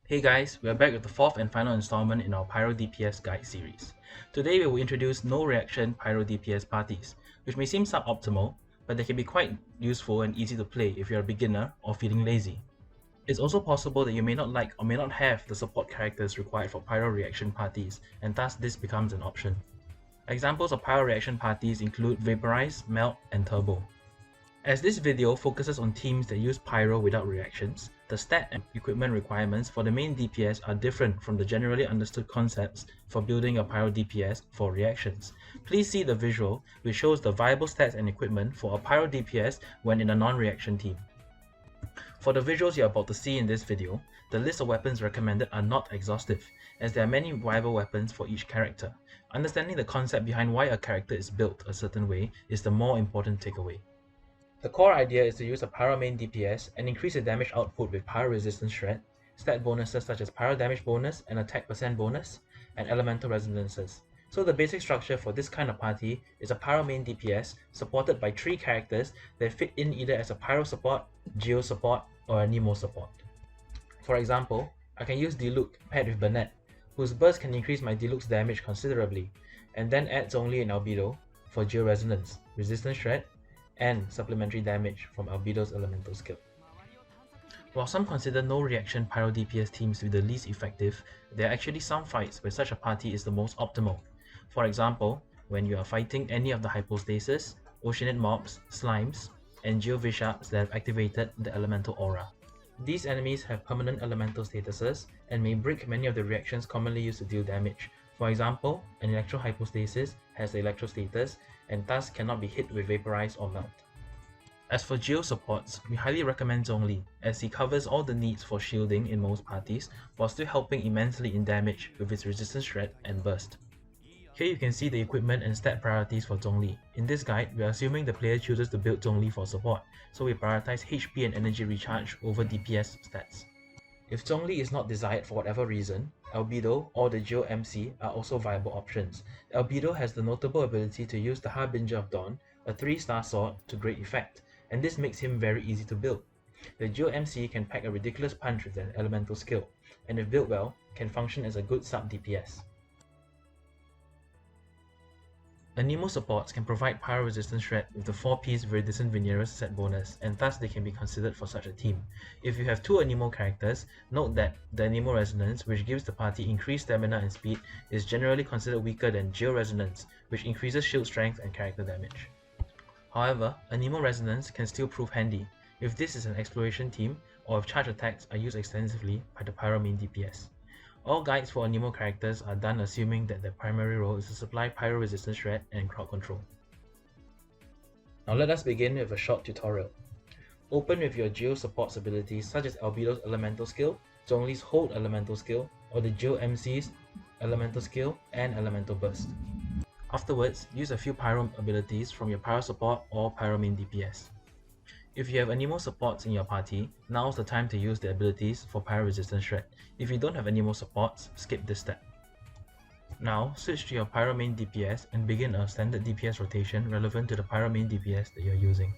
Hey guys, we are back with the fourth and final installment in our Pyro DPS guide series. Today we will introduce no reaction Pyro DPS parties, which may seem suboptimal, but they can be quite useful and easy to play if you're a beginner or feeling lazy. It's also possible that you may not like or may not have the support characters required for Pyro reaction parties, and thus this becomes an option. Examples of Pyro reaction parties include Vaporize, Melt, and Turbo. As this video focuses on teams that use Pyro without reactions, the stat and equipment requirements for the main DPS are different from the generally understood concepts for building a Pyro DPS for reactions. Please see the visual, which shows the viable stats and equipment for a Pyro DPS when in a non-reaction team. For the visuals you're about to see in this video, the list of weapons recommended are not exhaustive, as there are many viable weapons for each character. Understanding the concept behind why a character is built a certain way is the more important takeaway. The core idea is to use a Pyro main DPS and increase the damage output with Pyro resistance shred, stat bonuses such as Pyro damage bonus and attack percent bonus, and elemental resonances. So the basic structure for this kind of party is a Pyro main DPS supported by 3 characters that fit in either as a Pyro support, Geo support, or a Nemo support. For example, I can use Diluc paired with Burnett, whose burst can increase my Diluc's damage considerably, and then add Zhongli and Albedo for Geo resonance, resistance shred, and supplementary damage from Albedo's elemental skill. While some consider no reaction Pyro DPS teams to be the least effective, there are actually some fights where such a party is the most optimal. For example, when you are fighting any of the hypostasis, oceanid mobs, slimes, and geovisharps that have activated the elemental aura. These enemies have permanent elemental statuses and may break many of the reactions commonly used to deal damage. For example, an electro hypostasis has the electro status and thus cannot be hit with Vaporize or Melt. As for Geo supports, we highly recommend Zhongli, as he covers all the needs for shielding in most parties, while still helping immensely in damage with its resistance shred and burst. Here you can see the equipment and stat priorities for Zhongli. In this guide, we are assuming the player chooses to build Zhongli for support, so we prioritize HP and energy recharge over DPS stats. If Zhongli is not desired for whatever reason, Albedo or the Geo-MC are also viable options. Albedo has the notable ability to use the Harbinger of Dawn, a 3-star sword, to great effect, and this makes him very easy to build. The Geo-MC can pack a ridiculous punch with an elemental skill, and if built well, can function as a good sub-DPS. Anemo supports can provide Pyro resistance shred with the 4-piece Viridescent Veneerus set bonus, and thus they can be considered for such a team. If you have 2 Anemo characters, note that the Anemo Resonance, which gives the party increased stamina and speed, is generally considered weaker than Geo Resonance, which increases shield strength and character damage. However, Anemo Resonance can still prove handy, if this is an exploration team, or if charge attacks are used extensively by the Pyro main DPS. All guides for Anemo characters are done assuming that their primary role is to supply Pyro resistance shred and crowd control. Now let us begin with a short tutorial. Open with your Geo supports abilities such as Albedo's elemental skill, Zhongli's hold elemental skill, or the Geo-MC's elemental skill and elemental burst. Afterwards, use a few Pyro abilities from your Pyro support or Pyro main DPS. If you have Anemo supports in your party, now's the time to use the abilities for Pyro resistance shred. If you don't have Anemo supports, skip this step. Now, switch to your Pyro main DPS and begin a standard DPS rotation relevant to the Pyro main DPS that you're using.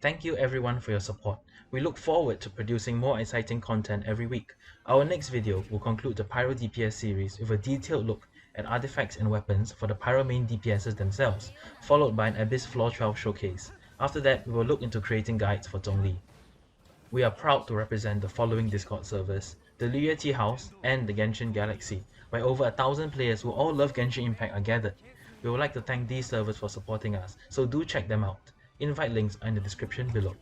Thank you everyone for your support. We look forward to producing more exciting content every week. Our next video will conclude the Pyro DPS series with a detailed look at artifacts and weapons for the Pyro main DPSs themselves, followed by an Abyss Floor 12 showcase. After that, we will look into creating guides for Zhongli. We are proud to represent the following Discord servers: the Liyue Teahouse and the Genshin Galaxy, where over 1,000 players who all love Genshin Impact are gathered. We would like to thank these servers for supporting us, so do check them out. Invite links are in the description below.